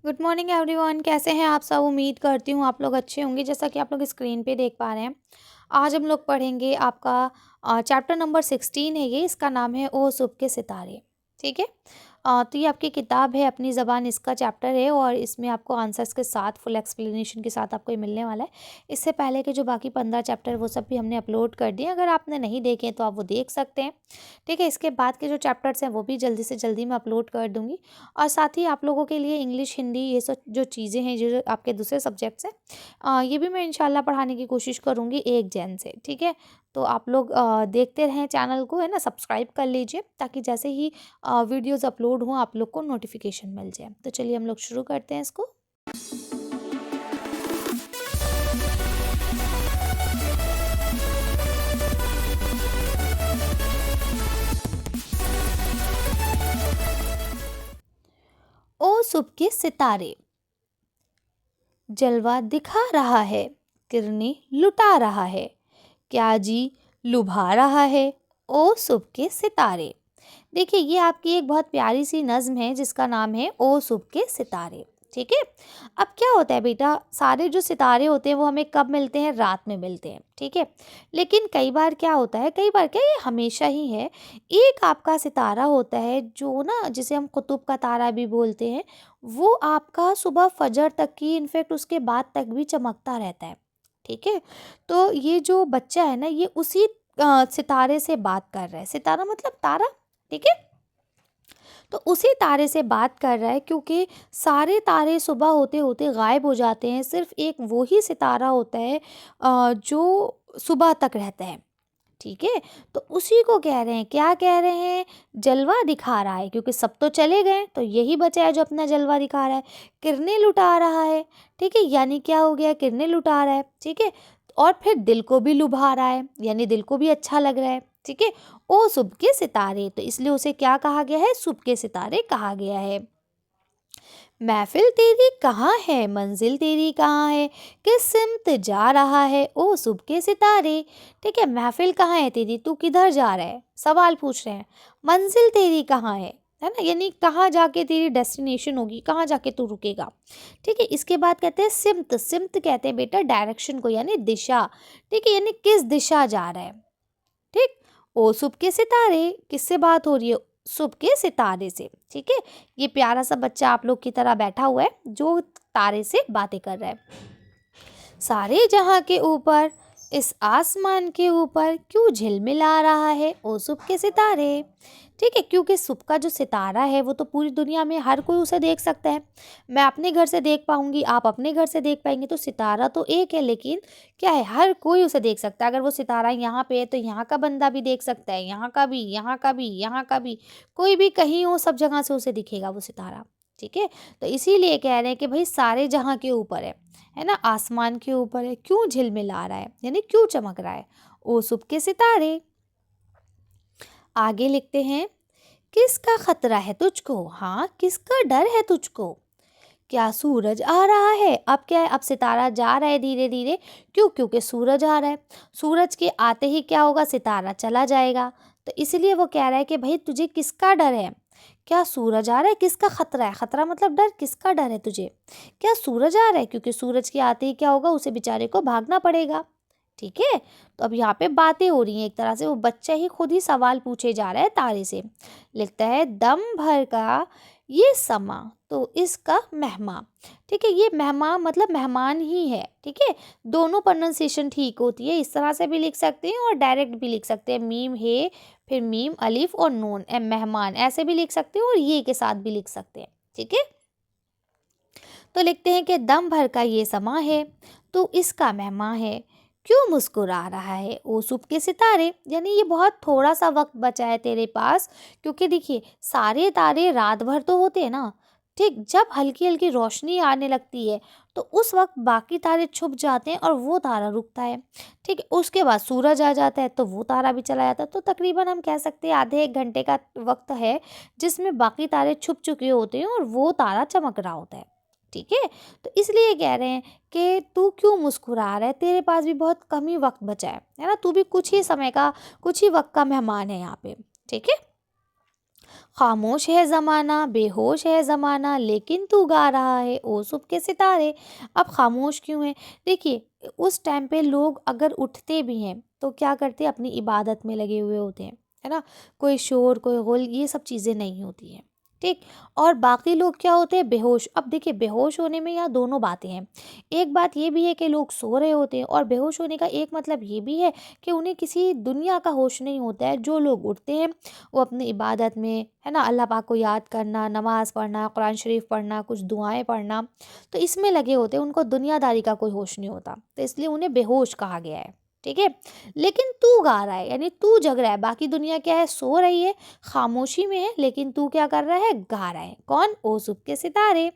Good morning everyone. कैसे हैं आप सब? उम्मीद करती हूँ आप लोग अच्छे होंगे। जैसा कि आप लोग स्क्रीन पे देख पा रहे हैं, आज हम लोग पढ़ेंगे आपका चैप्टर नंबर 16 है ये। इसका नाम है ओ सुबह के सितारे। ठीक है। तो ये आपकी किताब है अपनी ज़बान, इसका चैप्टर है और इसमें आपको आंसर्स के साथ फुल एक्सप्लेनेशन के साथ आपको ये मिलने वाला है। इससे पहले के जो बाकी 15 चैप्टर वो सब भी हमने अपलोड कर दिए। अगर आपने नहीं देखे तो आप वो देख सकते हैं। ठीक है। इसके बाद के जो चैप्टर्स हैं वो भी जल्दी से जल्दी मैं अपलोड कर दूँगी। और साथ ही आप लोगों के लिए इंग्लिश, हिंदी, ये सब जो चीज़ें हैं, जो आपके दूसरे सब्जेक्ट्स हैं, ये भी मैं इंशाल्लाह पढ़ाने की कोशिश करूँगी 1 जन से। ठीक है। तो आप लोग देखते रहें चैनल को, है ना, सब्सक्राइब कर लीजिए ताकि जैसे ही वीडियोज़ अपलोड हों आप लोग को नोटिफिकेशन मिल जाए। तो चलिए हम लोग शुरू करते हैं इसको। ओ सुबह के सितारे, जलवा दिखा रहा है, किरणें लुटा रहा है, क्या जी लुभा रहा है, ओ सुबह के सितारे। देखिए, ये आपकी एक बहुत प्यारी सी नज़्म है जिसका नाम है ओ सुबह के सितारे। ठीक है। अब क्या होता है बेटा, सारे जो सितारे होते हैं वो हमें कब मिलते हैं? रात में मिलते हैं। ठीक है। लेकिन कई बार क्या होता है, कई बार क्या, ये हमेशा ही है, एक आपका सितारा होता है जो ना, जिसे हम कुतुब का तारा भी बोलते हैं, वो आपका सुबह फजर तक की, इनफैक्ट उसके बाद तक भी चमकता रहता है। ठीक है। तो ये जो बच्चा है ना, ये उसी सितारे से बात कर रहा है। सितारा मतलब तारा। ठीक है। तो उसी तारे से बात कर रहा है, क्योंकि सारे तारे सुबह होते होते गायब हो जाते हैं। सिर्फ एक वो ही सितारा होता है जो सुबह तक रहता है। ठीक है। तो उसी को कह रहे हैं, क्या कह रहे हैं? जलवा दिखा रहा है, क्योंकि सब तो चले गए तो यही बचा है जो अपना जलवा दिखा रहा है। किरणें लुटा रहा है। ठीक है। यानी क्या हो गया? किरणें लुटा रहा है। ठीक है। और फिर दिल को भी लुभा रहा है, यानी दिल को भी अच्छा लग रहा है। ठीक है। ओ सुबह के सितारे, तो इसलिए उसे क्या कहा गया है? सुबह के सितारे कहा गया है। महफिल तेरी कहाँ है, मंजिल तेरी कहाँ है, किस सिमत जा रहा है, ओ सुबह के सितारे। ठीक है। महफिल कहाँ है तेरी, तू किधर जा रहा है, सवाल पूछ रहे हैं। मंजिल तेरी कहाँ है ना, यानी कहाँ जाके तेरी डेस्टिनेशन होगी, कहाँ जाके तू रुकेगा। ठीक है। इसके बाद कहते हैं सिमत। सिमत कहते हैं बेटा डायरेक्शन को, यानी दिशा। ठीक है। यानी किस दिशा जा रहा है। ठीक। ओ सुबह के सितारे, किससे बात हो रही है? सुबह के सितारे से। ठीक है। ये प्यारा सा बच्चा आप लोग की तरह बैठा हुआ है जो तारे से बातें कर रहा है। सारे जहां के ऊपर, इस आसमान के ऊपर क्यों झिलमिला रहा है, ओ सुबह के सितारे। ठीक है। क्योंकि सुबह का जो सितारा है वो तो पूरी दुनिया में हर कोई उसे देख सकता है। मैं अपने घर से देख पाऊंगी, आप अपने घर से देख पाएंगे, तो सितारा तो एक है, लेकिन क्या है, हर कोई उसे देख सकता है। अगर वो सितारा यहाँ पे है तो यहाँ का बंदा भी देख सकता है, यहाँ का भी, यहाँ का भी, यहाँ का भी, कोई भी कहीं हो, सब जगह से उसे दिखेगा वो सितारा। ठीक है। तो इसीलिए कह रहे हैं कि भाई सारे जहाँ के ऊपर है ना, आसमान के ऊपर है, क्यों झिलमिला रहा है, यानी क्यों चमक रहा है, ओ सुबह के सितारे। आगे लिखते हैं, किसका खतरा है तुझको, हाँ किसका डर है तुझको, क्या सूरज आ रहा है। अब क्या है, अब सितारा जा रहा है धीरे धीरे, क्यों? क्योंकि सूरज आ रहा है। सूरज के आते ही क्या होगा? सितारा चला जाएगा। तो इसलिए वो कह रहा है कि भाई तुझे किसका डर है, क्या सूरज आ रहा है, किसका खतरा है, खतरा मतलब डर, किसका डर है तुझे, क्या सूरज आ रहा है, क्योंकि सूरज के आते ही क्या होगा, उसे बेचारे को भागना पड़ेगा। ठीक है। तो अब यहाँ पे बातें हो रही हैं, एक तरह से वो बच्चा ही खुद ही सवाल पूछे जा रहा है तारे से। लिखता है, दम भर का ये समा तो इसका मेहमा। ठीक है। ये मेहमा मतलब मेहमान ही है। ठीक है। दोनों प्रोनाउंसिएशन ठीक होती है, इस तरह से भी लिख सकते हैं और डायरेक्ट भी लिख सकते हैं, मीम है, फिर मीम अलिफ और नून, मेहमान, ऐसे भी लिख सकते हैं और ये के साथ भी लिख सकते हैं। ठीक है। तो लिखते हैं कि दम भर का ये समा है तो इसका मेहमान है, क्यों मुस्कुरा रहा है ओ सुबह के सितारे। यानी ये बहुत थोड़ा सा वक्त बचा है तेरे पास, क्योंकि देखिए सारे तारे रात भर तो होते हैं ना। ठीक। जब हल्की हल्की रोशनी आने लगती है तो उस वक्त बाकी तारे छुप जाते हैं और वो तारा रुकता है। ठीक है। उसके बाद सूरज आ जाता है तो वो तारा भी चला जाता है। तो तकरीबन हम कह सकते हैं आधे एक घंटे का वक्त है जिसमें बाकी तारे छुप चुके होते हैं और वो तारा चमक रहा होता है। ठीक है। तो इसलिए कह रहे हैं कि तू क्यों मुस्कुरा रहा है, तेरे पास भी बहुत कम ही वक्त बचा है ना, तू भी कुछ ही समय का, कुछ ही वक्त का मेहमान है यहाँ पे। ठीक है। खामोश है ज़माना, बेहोश है ज़माना, लेकिन तू गा रहा है ओ सुबह के सितारे। अब खामोश क्यों है? देखिए, उस टाइम पे लोग अगर उठते भी हैं तो क्या करते हैं, अपनी इबादत में लगे हुए होते हैं, है ना। कोई शोर, कोई गुल, ये सब चीज़ें नहीं होती हैं, ठीक। और बाकी लोग क्या होते हैं, बेहोश। अब देखिए, बेहोश होने में यहाँ दोनों बातें हैं। एक बात ये भी है कि लोग सो रहे होते हैं, और बेहोश होने का एक मतलब ये भी है कि उन्हें किसी दुनिया का होश नहीं होता है। जो लोग उठते हैं वो अपनी इबादत में, है ना, अल्लाह पाक को याद करना, नमाज़ पढ़ना, कुरान शरीफ पढ़ना, कुछ दुआएं पढ़ना, तो इसमें लगे होते हैं। उनको दुनियादारी का कोई होश नहीं होता, तो इसलिए उन्हें बेहोश कहा गया है, ठीक है। लेकिन तू गा रहा है, यानी तू जग रहा है। बाकी दुनिया क्या है, सो रही है, खामोशी में है, लेकिन तू क्या कर रहा है, गा रहा है। कौन? ओ सुबह के सितारे।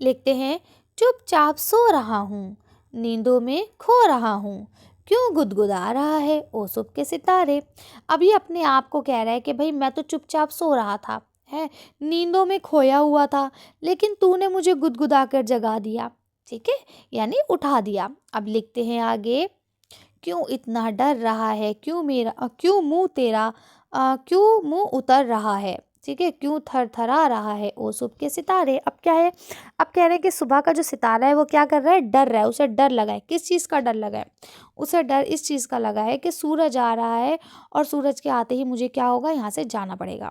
लिखते हैं, चुपचाप सो रहा हूँ, नींदों में खो रहा हूँ, क्यों गुदगुदा रहा है ओ सुबह के सितारे। अब ये अपने आप को कह रहा है कि भाई मैं तो चुपचाप सो रहा था, है, नींदों में खोया हुआ था, लेकिन तूने मुझे गुदगुदा कर जगा दिया, ठीक है, यानी उठा दिया। अब लिखते हैं आगे, क्यों इतना डर रहा है, क्यों मुंह तेरा क्यों मुंह उतर रहा है, ठीक है, क्यों थरथरा रहा है ओ सुबह के सितारे। अब क्या है, अब कह रहे हैं कि सुबह का जो सितारा है वो क्या कर रहा है, डर रहा है। उसे डर लगा है, किस चीज़ का डर लगा है? उसे डर इस चीज़ का लगा है कि सूरज आ रहा है, और सूरज के आते ही मुझे क्या होगा, यहाँ से जाना पड़ेगा।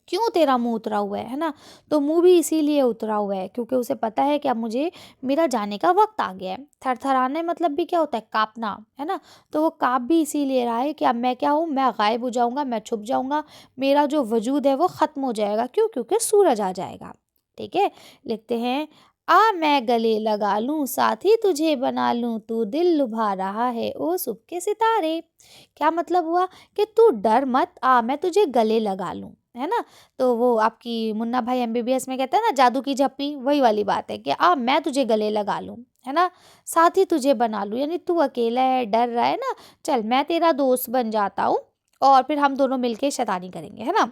क्यों तेरा मुंह उतरा हुआ है ना। तो मुंह भी इसीलिए उतरा हुआ है क्योंकि उसे पता है कि अब मुझे, मेरा जाने का वक्त आ गया है। थरथराने मतलब भी क्या होता है, कांपना, है ना। तो वो कांप भी इसीलिए रहा है कि अब मैं क्या हूँ, मैं गायब हो जाऊंगा, मैं छुप जाऊंगा, मेरा जो वजूद है वो खत्म हो जाएगा। क्यों? क्योंकि सूरज आ जाएगा, ठीक है। लिखते हैं, आ मैं गले लगा लूं, साथी तुझे बना लूं, तू दिल लुभा रहा है ओ सुबह के सितारे। क्या मतलब हुआ कि तू डर मत, आ मैं तुझे गले लगा लूं, है ना। तो वो आपकी मुन्ना भाई एमबीबीएस में कहता है ना, जादू की झप्पी, वही वाली बात है कि आ मैं तुझे गले लगा लूं, है ना, साथ ही तुझे बना लूं, यानी तू अकेला है, डर रहा है ना, चल मैं तेरा दोस्त बन जाता हूँ, और फिर हम दोनों मिलके शैतानी करेंगे, है ना।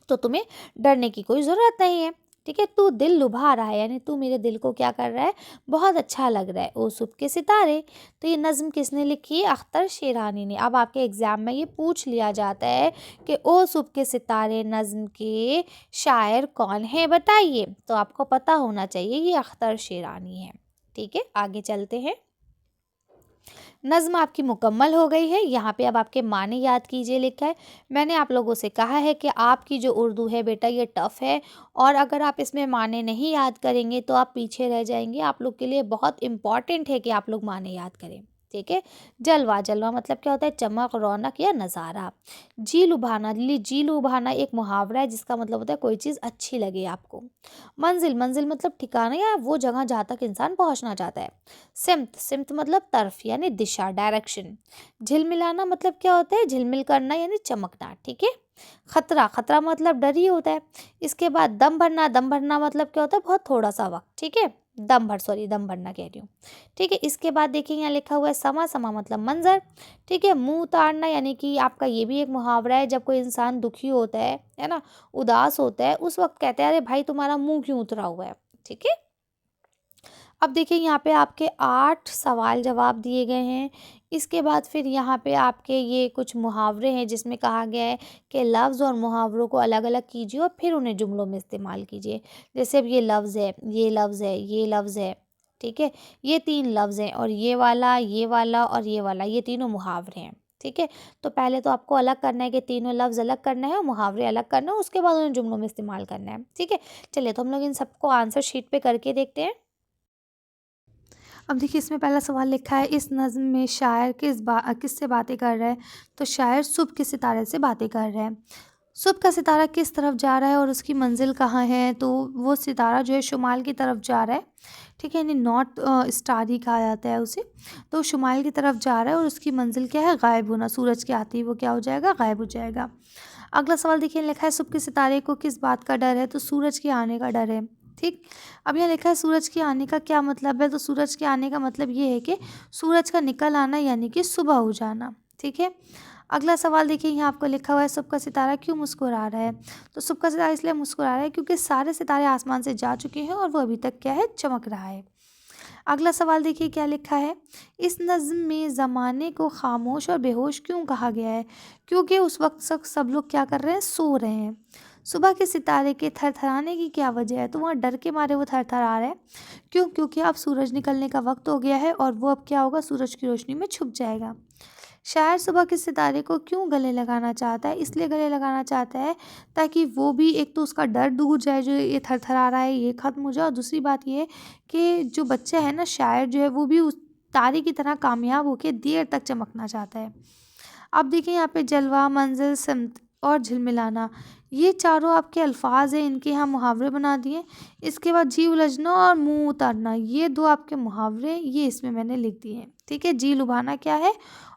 तो तुम्हें डरने की कोई ज़रूरत नहीं है, ठीक है। तू दिल लुभा रहा है, यानी तू मेरे दिल को क्या कर रहा है, बहुत अच्छा लग रहा है ओ सुबह के सितारे। तो ये नज़्म किसने लिखी है? अख्तर शेरानी ने। अब आपके एग्ज़ाम में ये पूछ लिया जाता है कि ओ सुबह के सितारे नज़्म के शायर कौन है, बताइए। तो आपको पता होना चाहिए ये अख्तर शेरानी है, ठीक है। आगे चलते हैं। नज़्म आपकी मुकम्मल हो गई है। यहाँ पे अब आपके माने याद कीजिए लिखा है। मैंने आप लोगों से कहा है कि आपकी जो उर्दू है बेटा ये टफ़ है, और अगर आप इसमें माने नहीं याद करेंगे तो आप पीछे रह जाएंगे। आप लोग के लिए बहुत इम्पॉर्टेंट है कि आप लोग माने याद करें, ठीक है। जलवा, जलवा मतलब क्या होता है, चमक, रौनक या नज़ारा। जी लुभाना, जी लुभाना एक मुहावरा है जिसका मतलब होता है कोई चीज़ अच्छी लगे आपको। मंजिल, मंजिल मतलब ठिकाना या वो जगह जहाँ तक इंसान पहुँचना चाहता है। सिमत, सिमत मतलब तरफ यानी दिशा, डायरेक्शन। झिलमिलाना मतलब क्या होता है, झिलमिल करना यानी चमकना, ठीक है। खतरा, खतरा मतलब डर ही होता है। इसके बाद दम भरना, दम भरना मतलब क्या होता है, बहुत थोड़ा सा वक्त, ठीक है। दम भरना कह रही हूँ, ठीक है। इसके बाद देखिए यहाँ लिखा हुआ है समा, समा मतलब मंजर, ठीक है। मुंह उतारना यानी कि आपका ये भी एक मुहावरा है, जब कोई इंसान दुखी होता है ना, उदास होता है, उस वक्त कहते हैं अरे भाई तुम्हारा मुंह क्यों उतरा हुआ है, ठीक है। अब देखिए यहाँ पे आपके 8 सवाल जवाब दिए गए हैं। इसके बाद फिर यहाँ पे आपके ये कुछ मुहावरे हैं जिसमें कहा गया है कि लफ्ज़ और मुहावरों को अलग अलग कीजिए और फिर उन्हें जुमलों में इस्तेमाल कीजिए। जैसे अब ये लफ्ज़ है, ये लफ्ज़ है, ये लफ्ज़ है, ठीक है। ये 3 लफ्ज़ हैं, और ये वाला और ये वाला, ये तीनों मुहावरे हैं, ठीक है। तो पहले तो आपको अलग करना है कि तीनों लफ्ज़ अलग करना है और मुहावरे अलग करना है, उसके बाद उन्हें जुमलों में इस्तेमाल करना है, ठीक है। चलिए तो हम लोग इन सबको आंसर शीट पे करके देखते हैं। अब देखिए इसमें पहला सवाल लिखा है, इस नज़्म में शायर किससे बातें कर रहा है। तो शायर सुबह के सितारे से बातें कर रहा है। सुबह का सितारा किस तरफ जा रहा है और उसकी मंजिल कहाँ है। तो वो सितारा जो है शुमाल की तरफ जा रहा है, ठीक है, यानी नॉर्थ स्टार ही कहा जाता है उसे। तो शुमाल की तरफ जा रहा है और उसकी मंजिल क्या है, गायब होना। सूरज के आते ही वो क्या हो जाएगा, गायब हो जाएगा। अगला सवाल देखिए लिखा है, सुबह के सितारे को किस बात का डर है। तो सूरज के आने का डर है, ठीक। अब यहाँ लिखा है सूरज के आने का क्या मतलब है। तो सूरज के आने का मतलब ये है कि सूरज का निकल आना यानी कि सुबह हो जाना, ठीक है। अगला सवाल देखिए यहाँ आपको लिखा हुआ है, सुबह का सितारा क्यों मुस्कुरा रहा है। तो सुबह का सितारा इसलिए मुस्कुरा रहा है क्योंकि सारे सितारे आसमान से जा चुके हैं और वो अभी तक क्या है, चमक रहा है। अगला सवाल देखिए क्या लिखा है। इस नज़्म में ज़माने को खामोश और बेहोश क्यों कहा गया है? क्योंकि उस वक्त सब लोग क्या कर रहे हैं, सो रहे हैं। सुबह के सितारे के थरथराने की क्या वजह है? तो वहाँ डर के मारे वो थरथरा रहा है। क्यों? क्योंकि अब सूरज निकलने का वक्त हो गया है और वो अब क्या होगा, सूरज की रोशनी में छुप जाएगा। शायर सुबह के सितारे को क्यों गले लगाना चाहता है? इसलिए गले लगाना चाहता है ताकि वो भी, एक तो उसका डर दूर जाए, जो ये थरथरा रहा है ये ख़त्म हो जाए, और दूसरी बात ये है कि जो बच्चा है ना, शायर जो है, वो भी उस तारे की तरह कामयाब होकर देर तक चमकना चाहता है। अब देखिए यहाँ पे जलवा, मंजिल, सिमत और झिलमिलाना, ये चारों आपके अल्फाज हैं, इनके यहाँ मुहावरे बना दिए। इसके बाद जी उलझना और मुंह उतारना, ये दो आपके मुहावरे, ये इसमें मैंने लिख दिए हैं। ठीक है, जी लुभाना क्या है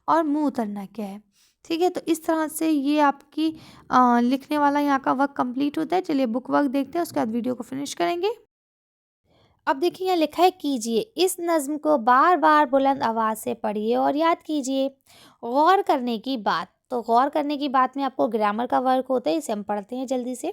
और मुंह उतरना क्या है। ठीक है, तो इस तरह से ये आपकी लिखने वाला यहाँ का वर्क कंप्लीट होता है। चलिए बुक वर्क देखते हैं, उसके बाद वीडियो को फिनिश करेंगे। अब देखिए यहाँ लिखा है, कीजिए इस नज़्म को बार बार बुलंद आवाज़ से पढ़िए और याद कीजिए। गौर करने की बात, तो गौर करने की बात में आपको ग्रामर का वर्क होता है, इसे हम पढ़ते हैं जल्दी से।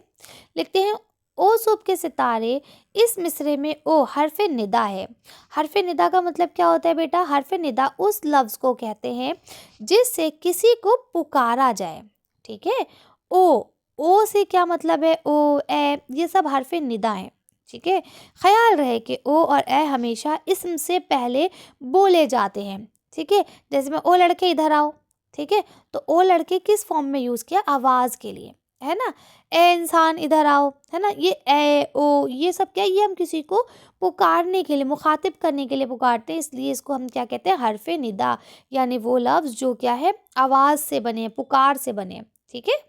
लिखते हैं, ओ सुबह के सितारे, इस मिसरे में ओ हरफ निदा है। हरफ निदा का मतलब क्या होता है बेटा? हरफ निदा उस लफ्ज़ को कहते हैं जिससे किसी को पुकारा जाए। ठीक है, ओ से क्या मतलब है? ओ, ए, ये सब हरफ निदा है। ठीक है, ख्याल रहे कि ओ और ए हमेशा इसम से पहले बोले जाते हैं। ठीक है, जैसे मैं, ओ लड़के इधर आओ। ठीक है, तो ओ लड़के किस फॉर्म में यूज़ किया? आवाज़ के लिए, है ना। ए इंसान इधर आओ, है ना। ये ए ओ ये सब क्या है? ये हम किसी को पुकारने के लिए, मुखातिब करने के लिए पुकारते हैं, इसलिए इसको हम क्या कहते हैं? हरफे निदा, यानी वो लफ्ज़ जो क्या है, आवाज़ से बने, पुकार से बने। ठीक है,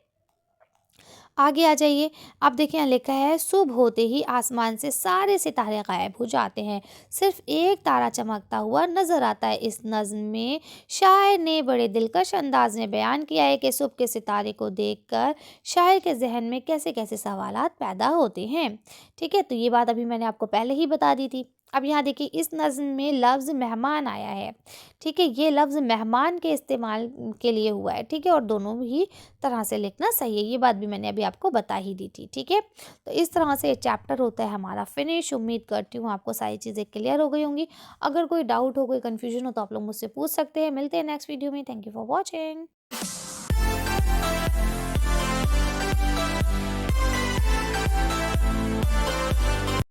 आगे आ जाइए। आप देखिए यहाँ लिखा है, सुबह होते ही आसमान से सारे सितारे गायब हो जाते हैं, सिर्फ एक तारा चमकता हुआ नजर आता है। इस नज़्म में शायर ने बड़े दिलकश अंदाज में बयान किया है कि सुबह के सितारे को देखकर शायर के जहन में कैसे कैसे सवालात पैदा होते हैं। ठीक है, तो ये बात अभी मैंने आपको पहले ही बता दी थी। अब यहाँ देखिए, इस नज़्म में लफ्ज़ मेहमान आया है। ठीक है, ये लफ्ज़ मेहमान के इस्तेमाल के लिए हुआ है। ठीक है, और दोनों ही तरह से लिखना सही है, ये बात भी मैंने अभी आपको बता ही दी थी। ठीक है, तो इस तरह से चैप्टर होता है हमारा फिनिश। उम्मीद करती हूँ आपको सारी चीज़ें क्लियर हो गई होंगी। अगर कोई डाउट हो, कोई कन्फ्यूजन हो, तो आप लोग मुझसे पूछ सकते हैं। मिलते हैं नेक्स्ट वीडियो में। Thank you for watching.